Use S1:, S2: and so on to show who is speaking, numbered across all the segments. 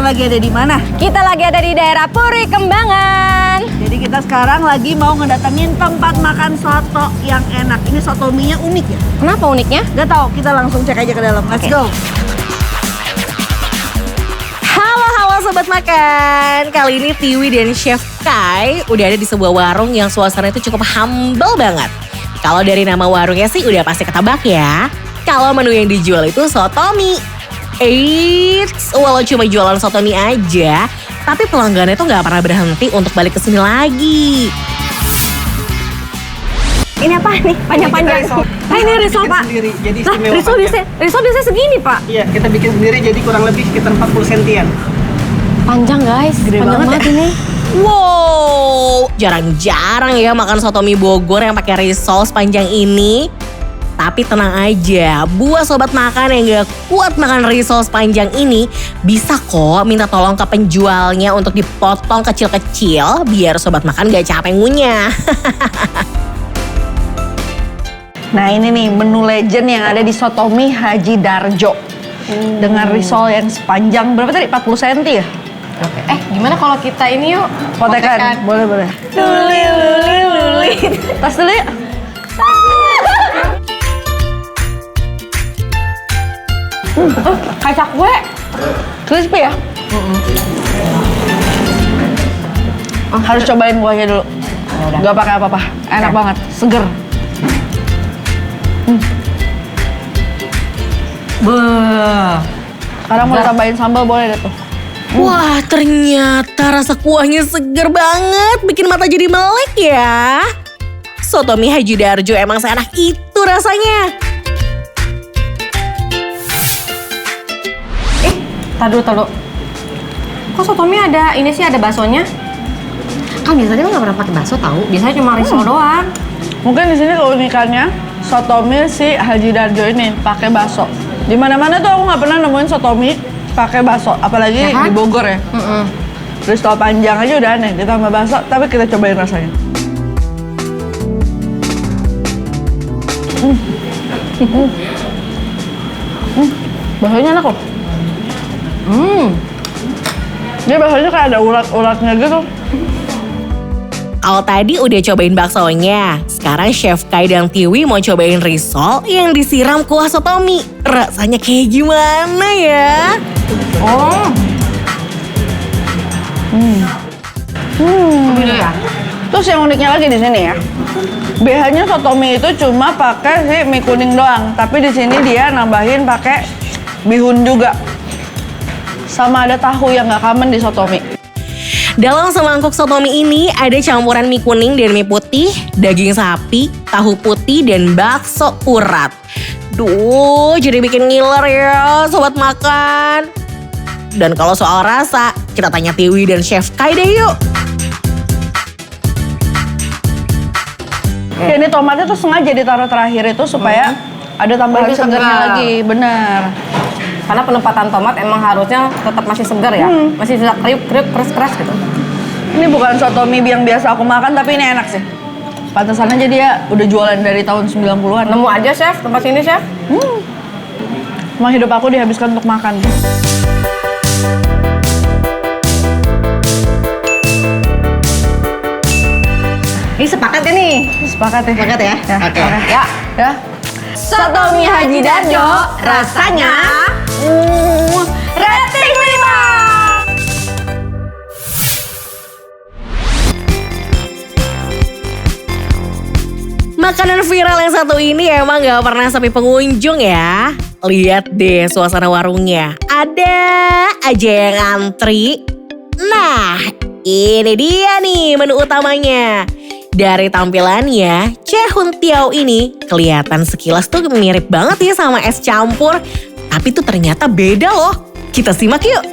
S1: lagi ada di mana?
S2: Kita lagi ada di daerah Puri Kembangan.
S1: Jadi kita sekarang lagi mau ngedatengin tempat makan soto yang enak. Ini soto mie-nya unik ya?
S2: Kenapa uniknya?
S1: Gak tahu, kita langsung cek aja ke dalam. Let's go.
S3: Halo Sobat Makan. Kali ini Tiwi dan Chef Kai udah ada di sebuah warung yang suasananya itu cukup humble banget. Kalau dari nama warungnya sih udah pasti ketebak ya. Kalau menu yang dijual itu soto mie. Eits, walau cuma jualan soto mie aja, tapi pelanggannya tuh nggak pernah berhenti untuk balik ke sini lagi.
S2: Ini apa nih? Panjang-panjang.
S4: Nah,
S2: ini risol, Pak.
S4: Sendiri, jadi
S2: Lah,
S4: istimewa
S2: risol
S4: panjang.
S2: biasanya segini, Pak.
S4: Iya, kita bikin sendiri jadi kurang lebih sekitar 40 sentian.
S2: Panjang, guys. Panjang banget ini.
S3: Wow, jarang-jarang ya makan soto mie Bogor yang pakai risol sepanjang ini. Tapi tenang aja, buat Sobat Makan yang gak kuat makan risol sepanjang ini, bisa kok minta tolong ke penjualnya untuk dipotong kecil-kecil biar Sobat Makan gak capek ngunyah.
S1: Nah ini nih menu legend yang ada di soto mie Haji Darjo. Dengan risol yang sepanjang berapa tadi? 40 cm ya?
S2: Gimana kalau kita ini yuk?
S1: Potekan. Boleh.
S2: Luli.
S1: Tas dulu ya.
S2: Kayak kue.
S1: Crispy ya? Harus cobain kuahnya dulu. Gak pakai apa-apa. Enak banget. Seger. Sekarang mau tambahin sambal boleh deh tuh.
S3: Wah, ternyata rasa kuahnya seger banget, bikin mata jadi melek ya. Soto mie Haji Darjo emang seenak itu rasanya.
S2: Taduh. Kok soto mie ada, ini sih ada baksonya? Kan biasanya nggak pernah pakai bakso tahu. Biasanya cuma risol doang.
S1: Mungkin di sini keunikannya soto mie si Haji Darjo ini pakai bakso. Di mana-mana tuh aku nggak pernah nemuin soto mie pakai bakso, apalagi
S2: Ya kan?
S1: di Bogor ya. Risol panjang aja udah aneh, ditambah bakso, tapi kita cobain rasanya. Baksonya enak loh. Dia baksonya kayak ada urat-uratnya gitu.
S3: Kalau tadi udah cobain baksonya, sekarang Chef Kai dan Tiwi mau cobain risol yang disiram kuah soto mie. Rasanya kayak gimana ya?
S2: Gitu ya?
S1: Terus yang uniknya lagi di sini ya, BH-nya soto mie itu cuma pakai si mie kuning doang, tapi di sini dia nambahin pakai bihun juga, sama ada tahu yang nggak common di soto mie.
S3: Dalam semangkuk soto mie ini ada campuran mie kuning dan mie putih, daging sapi, tahu putih, dan bakso urat. Duh, jadi bikin ngiler ya Sobat Makan. Dan kalau soal rasa, kita tanya Tiwi dan Chef Kai deh yuk.
S1: Ya, ini tomatnya tuh sengaja ditaruh terakhir itu supaya ada tambahan
S2: Lebih
S1: segernya
S2: segar.
S1: lagi, benar.
S2: Karena penempatan tomat emang harusnya tetap masih segar ya. Masih bisa kriuk-kriuk, keras-keras gitu.
S1: Ini bukan soto mie yang biasa aku makan, tapi ini enak sih. Pantesan aja dia udah jualan dari tahun 90-an.
S2: Nemu aja chef, tempat sini chef.
S1: Emang hidup aku dihabiskan untuk makan.
S2: Ini sepakat ini.
S1: Sepakat ya?
S2: Sepakat ya?
S1: Oke.
S2: Ya. Soto mie Haji Darjo, rasanya rating 5.
S3: Makanan viral yang satu ini emang gak pernah sepi pengunjung ya. Lihat deh suasana warungnya. Ada aja yang antri. Nah, ini dia nih menu utamanya. Dari tampilannya, Chehun Tiao ini kelihatan sekilas tuh mirip banget ya sama es campur. Tapi tuh ternyata beda loh. Kita simak yuk.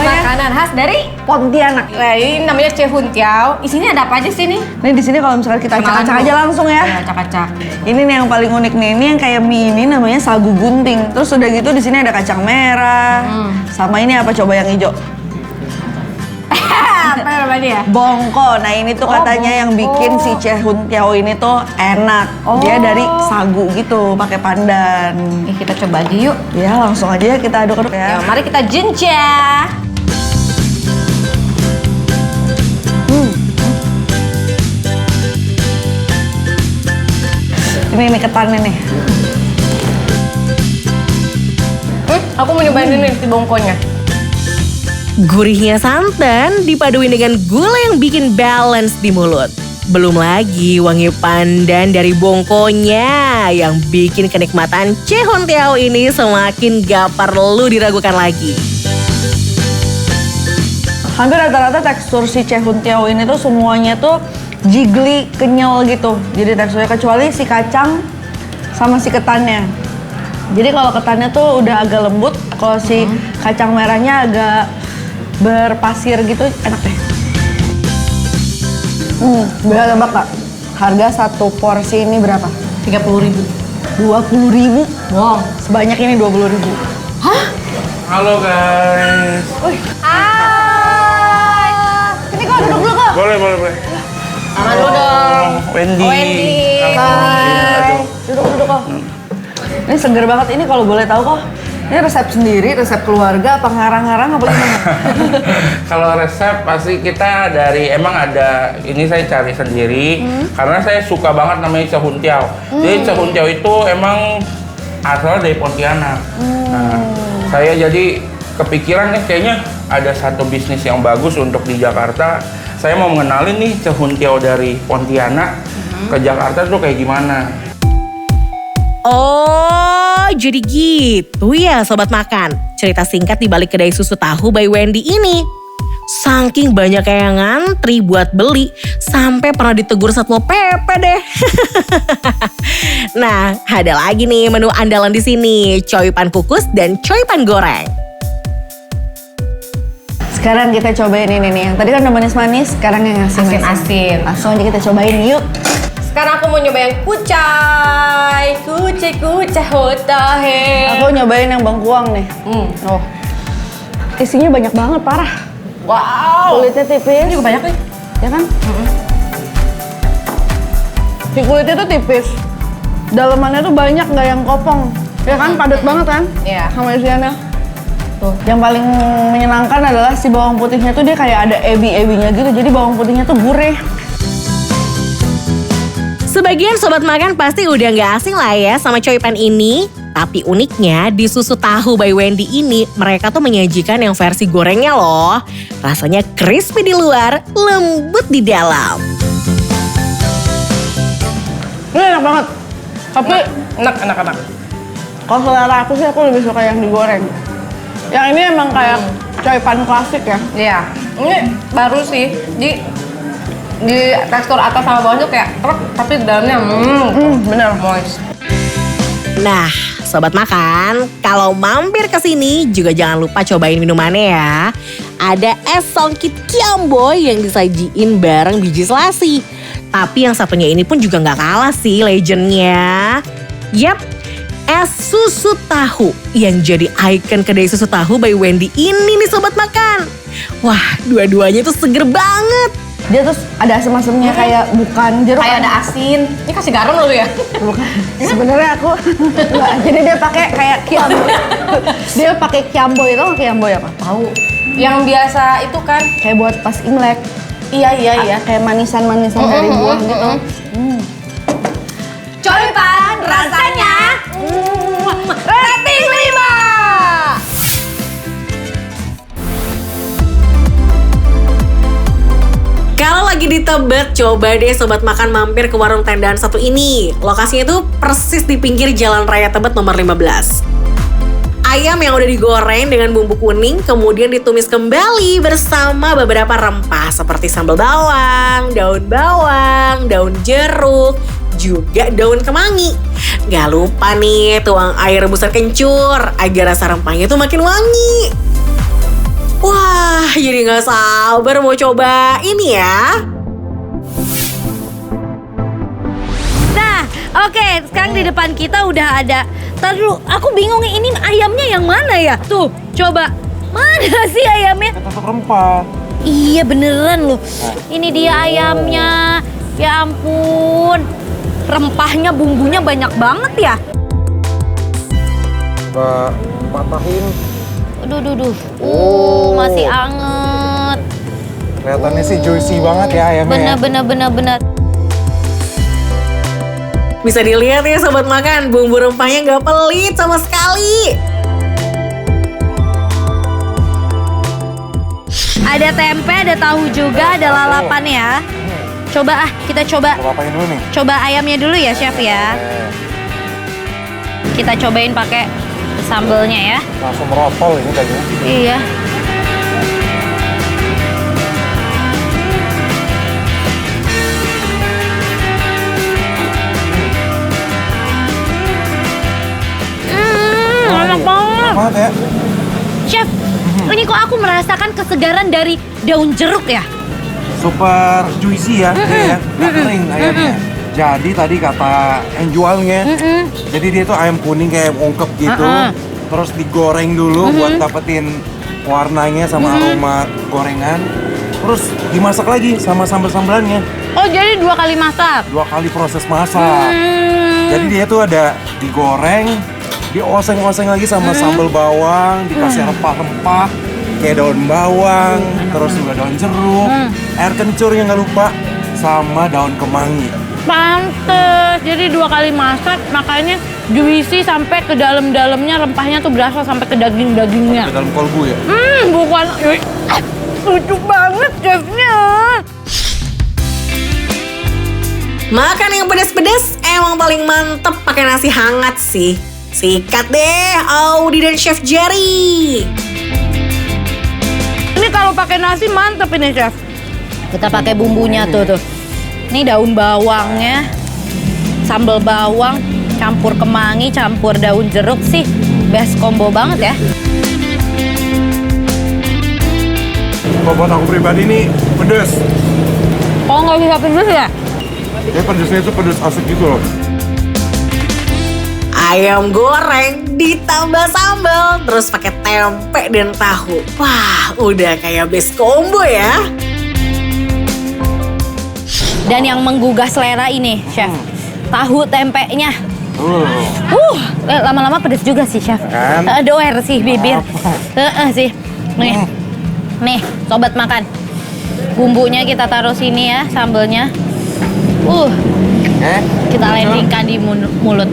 S2: Makanan khas dari
S1: Pontianak.
S2: Nah, ini namanya Chehun Tiao. Isinya ada apa aja sih nih?
S1: Nih di sini kalau misalnya kita
S2: Kenalan
S1: acak-acak
S2: dulu.
S1: aja langsung ya.
S2: Acak-acak.
S1: Ini nih yang paling unik nih, ini yang kayak mie ini namanya sagu gunting. Terus udah gitu di sini ada kacang merah. Sama ini apa coba yang hijau?
S2: Apa namanya ya?
S1: Bongko. Nah ini tuh katanya yang bikin si Chehuntiao ini tuh enak. Dia dari sagu gitu, pakai pandan.
S2: Kita coba aja yuk.
S1: Ya langsung aja kita aduk-aduk
S2: Ya,
S1: ya.
S2: mari kita jenjah.
S1: Ini ketannya nih.
S2: Aku mau nyobain ini si bongkonya.
S3: Gurihnya santan dipaduin dengan gula yang bikin balance di mulut. Belum lagi wangi pandan dari bongkonya yang bikin kenikmatan Chehuntiao ini semakin gak perlu diragukan lagi.
S1: Hampir rata-rata tekstur si Chehuntiao ini tuh semuanya tuh jiggly, kenyal gitu. Jadi teksturnya kecuali si kacang sama si ketannya. Jadi kalau ketannya tuh udah agak lembut, kalau si kacang merahnya agak berpasir gitu, enak deh. Bisa tebak Kak, harga satu porsi ini berapa?
S2: 30.000.
S1: 20.000?
S2: Wow.
S1: Sebanyak ini 20.000.
S5: Halo guys.
S2: Hai.
S1: Ini kok duduk dulu kok.
S5: Boleh.
S2: Sama dulu dong.
S5: Wendy.
S2: Wendy.
S5: Aduh.
S1: Duduk kok. Ini seger banget, ini kalau boleh tahu kok. Ini resep sendiri, resep keluarga, apa ngarang-ngarang apa gimana?
S5: Kalau resep pasti kita dari emang ada ini saya cari sendiri karena saya suka banget namanya Chehuntiao. Jadi Chehuntiao itu emang asal dari Pontianak. Nah, saya jadi kepikiran nih kayaknya ada satu bisnis yang bagus untuk di Jakarta. Saya mau mengenalin nih Chehuntiao dari Pontianak ke Jakarta tuh kayak gimana.
S3: Oh, jadi gitu ya Sobat Makan. Cerita singkat di balik kedai susu tahu by Wendy ini. Saking banyak yang ngantri buat beli, sampai pernah ditegur Satpol PP deh. Nah, ada lagi nih menu andalan di sini, coipan kukus dan coipan goreng.
S1: Sekarang kita cobain ini nih, yang tadi kan udah manis-manis, sekarang yang asin-asin.
S2: Asin-asin.
S1: Langsung aja kita cobain yuk.
S2: Sekarang aku mau nyobain kucai. Kucai hotahe.
S1: Aku nyobain yang bengkuang nih. Oh, isinya banyak banget, parah.
S2: Wow.
S1: Kulitnya tipis.
S2: Ini juga banyak nih.
S1: Ya kan? Si kulitnya tuh tipis. Dalamannya tuh banyak, nggak yang kopong. Ya kan, padat banget kan?
S2: Iya.
S1: Sama isiannya.
S2: Tuh.
S1: Yang paling menyenangkan adalah si bawang putihnya tuh dia kayak ada ebi-ebinya gitu. Jadi bawang putihnya tuh gurih.
S3: Sebagian Sobat Makan pasti udah gak asing lah ya sama coipan ini. Tapi uniknya di susu tahu by Wendy ini mereka tuh menyajikan yang versi gorengnya loh. Rasanya crispy di luar, lembut di dalam.
S1: Ini enak banget. Tapi
S2: Enak.
S1: kalau selera aku sih aku lebih suka yang digoreng. Yang ini emang kayak coipan klasik ya.
S2: Iya. Ini baru sih. Di tekstur atas sama bawahnya kayak krek, tapi di dalamnya
S1: Bener.
S2: moist.
S3: Nah, Sobat Makan, kalau mampir ke sini juga jangan lupa cobain minumannya ya. Ada es songkit Kiamboy yang disajiin bareng biji selasi. Tapi yang satunya ini pun juga nggak kalah sih legendnya. Yap, es susu tahu yang jadi ikon kedai susu tahu by Wendy ini nih Sobat Makan. Wah, dua-duanya tuh seger banget.
S1: Dia terus ada asam-asamnya kayak bukan jeruk.
S2: Kayak ada asin. Ini kasih garam loh ya.
S1: Bukan. Sebenarnya aku enggak. Jadi dia pakai kayak kiamboy. Dia pakai kiamboy, itu kiamboy apa?
S2: Tahu. Yang biasa itu kan.
S1: Kayak buat pas Imlek.
S2: Iya.
S1: Kayak manisan-manisan dari buah gitu.
S2: Coipan rasanya. Rating 5.
S3: Kalau lagi di Tebet, coba deh Sobat Makan mampir ke warung tendaan satu ini. Lokasinya tuh persis di pinggir Jalan Raya Tebet nomor 15. Ayam yang udah digoreng dengan bumbu kuning, kemudian ditumis kembali bersama beberapa rempah seperti sambal bawang, daun jeruk, juga daun kemangi. Gak lupa nih tuang air rebusan kencur agar rasa rempahnya tuh makin wangi. Wah, jadi gak sabar mau coba ini ya.
S6: Nah, oke, sekarang di depan kita udah ada. Ntar dulu, aku bingung ini ayamnya yang mana ya? Tuh, coba. Mana sih ayamnya?
S5: Tetap rempah.
S6: Iya beneran loh. Ini dia ayamnya. Ya ampun. Rempahnya, bumbunya banyak banget ya.
S7: Mbak patahin.
S6: Duh. Masih anget.
S7: Kelihatannya sih juicy banget ya ayamnya.
S6: Bener.
S3: Bisa dilihat ya sobat makan, bumbu rempahnya nggak pelit sama sekali.
S6: Ada tempe, ada tahu juga, ada lalapan ya. Coba kita coba.
S7: Coba apain dulu nih?
S6: Coba ayamnya dulu ya, Chef ya. Kita cobain pakai sambelnya ya.
S7: Langsung merotol ini dagingnya.
S6: Iya. Enak banget.
S7: Enak banget ya.
S6: Chef, ini kok aku merasakan kesegaran dari daun jeruk ya?
S7: Super juicy ya, dia ya. Nggak kering ayamnya. Jadi tadi kata yang jualnya, jadi dia tuh ayam kuning kayak ungkep gitu. Terus digoreng dulu buat dapetin warnanya sama aroma gorengan. Terus dimasak lagi sama sambal-sambalannya.
S6: Oh, jadi 2 kali masak?
S7: 2 kali proses masak. Jadi dia tuh ada digoreng, dioseng-oseng lagi sama sambal bawang, dikasih rempah-rempah kayak daun bawang, terus juga daun jeruk, air kencurnya nggak lupa, sama daun kemangi.
S6: Pantes, jadi 2 kali masak, makanya juicy sampai ke dalam-dalamnya, rempahnya tuh berasa sampai ke daging-dagingnya.
S7: Ke dalam kolbu ya.
S6: Bukan, lucu banget chefnya.
S3: Makan yang pedas-pedas emang paling mantep pakai nasi hangat sih. Sikat deh Audi dan Chef Jerry.
S6: Ini kalau pakai nasi mantep ini chef. Kita pakai bumbunya tuh. Ini daun bawangnya, sambal bawang, campur kemangi, campur daun jeruk sih. Best combo banget ya.
S7: Kalau buat aku pribadi nih pedes.
S6: Oh nggak bisa pedes ya?
S7: Dia pedesnya itu pedes asik gitu loh.
S3: Ayam goreng ditambah sambal, terus pakai tempe dan tahu. Wah, udah kayak best combo ya.
S6: Dan yang menggugah selera ini, chef, tahu tempenya. Lama-lama pedes juga sih, chef.
S7: Kan?
S6: Doer sih bibir. Sih. Nih, sobat makan. Bumbunya kita taruh sini ya, sambelnya. Kita landingkan di mulut.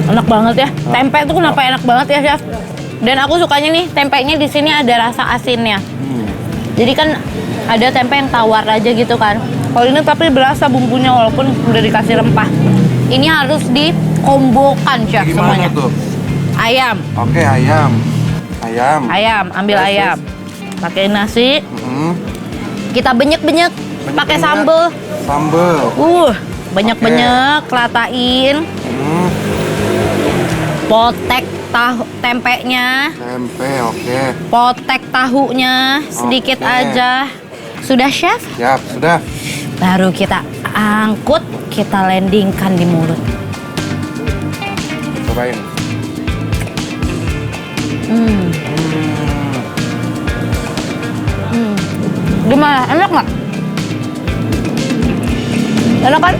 S6: Enak banget ya. Tempe tuh kenapa enak banget ya, chef? Dan aku sukanya nih, tempenya di sini ada rasa asinnya. Jadi kan ada tempe yang tawar aja gitu kan. Kalau ini tapi berasa bumbunya walaupun udah dikasih rempah. Ini harus dikombokan, chef,
S7: Gimana
S6: semuanya.
S7: tuh?
S6: Ayam.
S7: Oke, ayam.
S6: Ayam, ambil
S7: Terus,
S6: ayam. Pakai nasi.
S7: Hmm,
S6: Kita benyek-benyek pakai sambel.
S7: Sambel.
S6: Banyak-banyak ratain. Potek tempenya.
S7: Tempe, oke.
S6: Potek tahunya sedikit
S7: Oke.
S6: aja. Sudah, chef?
S7: Siap, sudah.
S6: Baru kita angkut, kita landingkan di mulut.
S7: Cobain.
S6: Gimana? Enak nggak? Enak kan?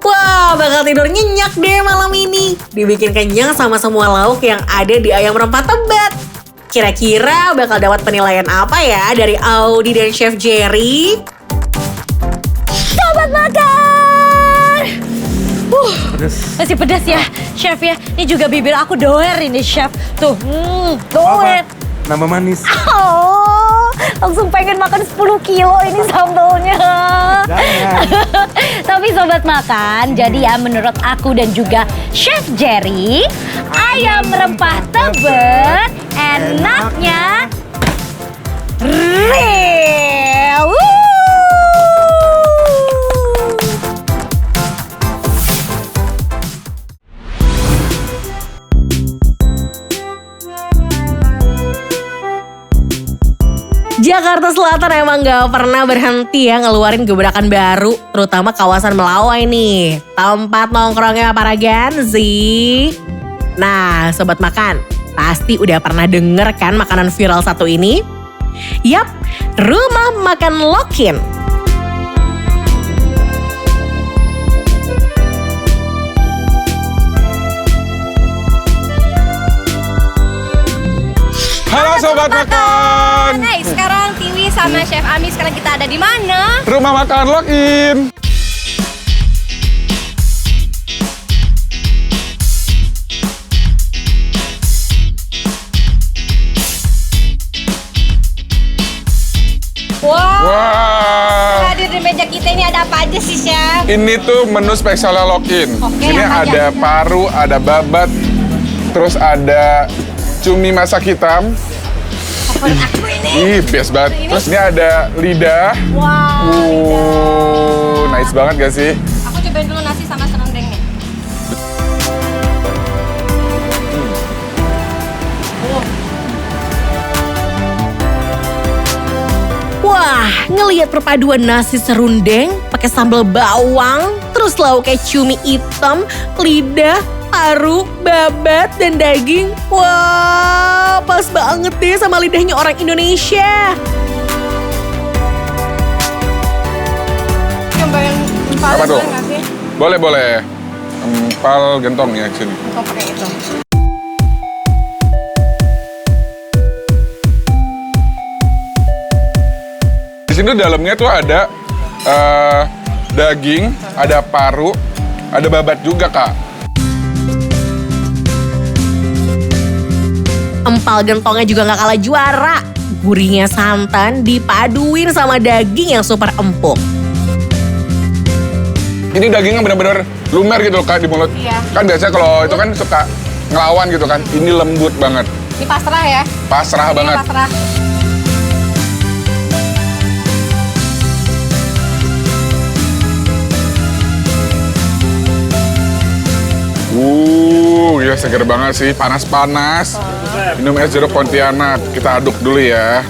S3: Wah, bakal tidur nyenyak deh malam ini. Dibikin kenyang sama semua lauk yang ada di ayam rempah Tebet. Kira-kira bakal dapat penilaian apa ya dari Audi dan Chef Jerry?
S6: Sobat makan!
S7: Pedes.
S6: Masih pedas ya, chef ya. Ini juga bibir aku doer ini, chef. Tuh, doer.
S7: Nambah manis.
S6: Oh, langsung pengen makan 10 kilo ini sambelnya.
S7: Jangan.
S6: Tapi sobat makan, jadi ya menurut aku dan juga Chef Jerry, ayam rempah Tebet enaknya real.
S3: Jakarta Selatan emang gak pernah berhenti ya ngeluarin gebrakan baru, terutama kawasan Melawai nih, tempat nongkrongnya para Genzi. Nah, Sobat Makan, pasti udah pernah denger kan makanan viral satu ini? Yap, Rumah Makan Lokin.
S8: Halo Sobat Makan.
S2: Hai, sekarang Tiwi sama Chef Ami sekarang kita ada di mana?
S8: Rumah Makan Lokin.
S2: Wow. Hadir di meja kita ini ada apa aja sih, Chef?
S8: Ini tuh menu spesialnya Lokin.
S2: Oke,
S8: Ini
S2: apa
S8: ada
S2: aja?
S8: paru, ada babat, terus ada cumi masak hitam.
S2: Favorit aku ini.
S8: Ih, best banget. Terus ini ada lidah.
S2: Wow,
S8: Nice banget gak sih?
S2: aku cobain dulu nasi sama serundengnya.
S3: Wah, ngelihat perpaduan nasi serundeng pakai sambal bawang, terus lauknya cumi hitam, lidah, paru, babat, dan daging. Wah, pas banget deh sama lidahnya orang Indonesia.
S2: Cobain
S8: Apa tuh?
S2: nggak sih?
S8: Boleh, boleh. Empal gentong ya sini.
S2: Kok pakai itu?
S8: Di sini tuh dalamnya tuh ada daging, ada paru, ada babat juga, Kak.
S3: Empal gentongnya juga nggak kalah juara. Gurihnya santan dipaduin sama daging yang super empuk.
S8: Ini dagingnya benar-benar lumer gitu loh, Kak, di mulut.
S2: Iya.
S8: Kan biasanya kalau itu kan suka ngelawan gitu kan. Ini lembut banget.
S2: Ini pasrah ya?
S8: Pasrah
S2: Ini
S8: banget.
S2: pasrah.
S8: Ya seger banget sih, panas-panas. Minum es jeruk Pontianak. Kita aduk dulu ya.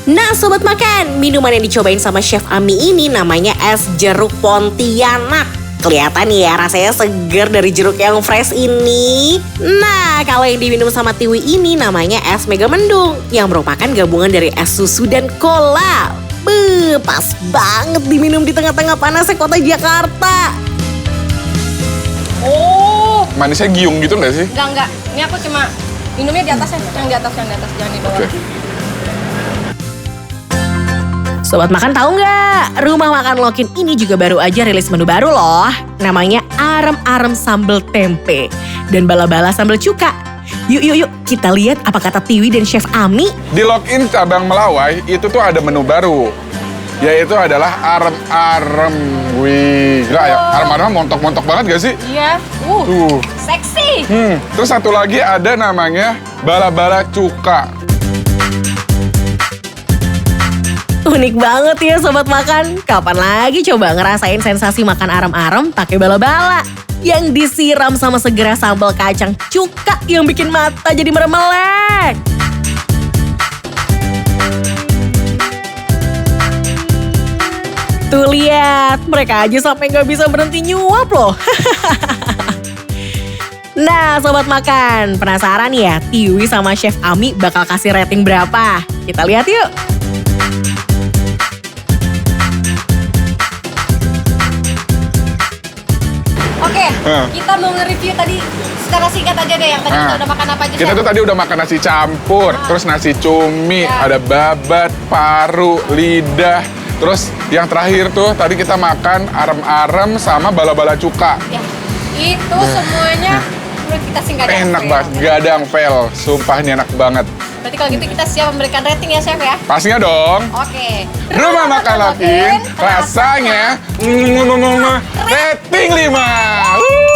S3: Nah Sobat Makan, minuman yang dicobain sama Chef Ami ini namanya es jeruk Pontianak. Kelihatan ya rasanya seger dari jeruk yang fresh ini. Nah kalau yang diminum sama Tiwi ini namanya es Mega Mendung, yang merupakan gabungan dari es susu dan cola. Beuh, pas banget diminum di tengah-tengah panasnya kota Jakarta.
S2: Oh,
S8: Manisnya giung gitu nggak sih?
S2: enggak. Ini aku cuma minumnya di atas ya, yang di atas, jangan di bawah.
S8: Oke.
S3: Sobat Makan tahu nggak? Rumah Makan Lokin ini juga baru aja rilis menu baru loh. Namanya arem-arem sambal tempe dan bala-bala sambal cuka. Yuk, kita lihat apa kata Tiwi dan Chef Ami.
S8: Di Lokin cabang Melawai itu tuh ada menu baru. Yaitu adalah arem-arem. Wih, gila ya, arem-arem montok-montok banget gak sih?
S2: Iya.
S8: Tuh.
S2: Seksi.
S8: Terus satu lagi ada namanya bala-bala cuka.
S3: Unik banget ya Sobat Makan. Kapan lagi coba ngerasain sensasi makan arem-arem pakai bala-bala yang disiram sama segera sambal kacang cuka yang bikin mata jadi meremelek. Tuh lihat, mereka aja sampai nggak bisa berhenti nyuap loh. Nah Sobat Makan, penasaran ya Tiwi sama Chef Ami bakal kasih rating berapa? Kita lihat yuk.
S2: Oke, kita mau nge-review tadi secara singkat aja deh yang tadi kita udah makan apa aja.
S8: Kita
S2: Chef?
S8: tuh tadi udah makan nasi campur, terus nasi cumi, ada babat, paru, lidah. Terus yang terakhir tuh tadi kita makan arem-arem sama bala-bala cuka.
S2: Ya, itu semuanya menurut kita sih nggak ada yang
S8: Enak
S2: fail.
S8: banget, gak ada yang fail. Sumpah ini enak banget.
S2: Berarti kalau gitu kita siap memberikan rating ya Chef ya?
S8: Pastinya dong.
S2: Oke.
S8: Rumah Makan Lokin, rasanya rating 5.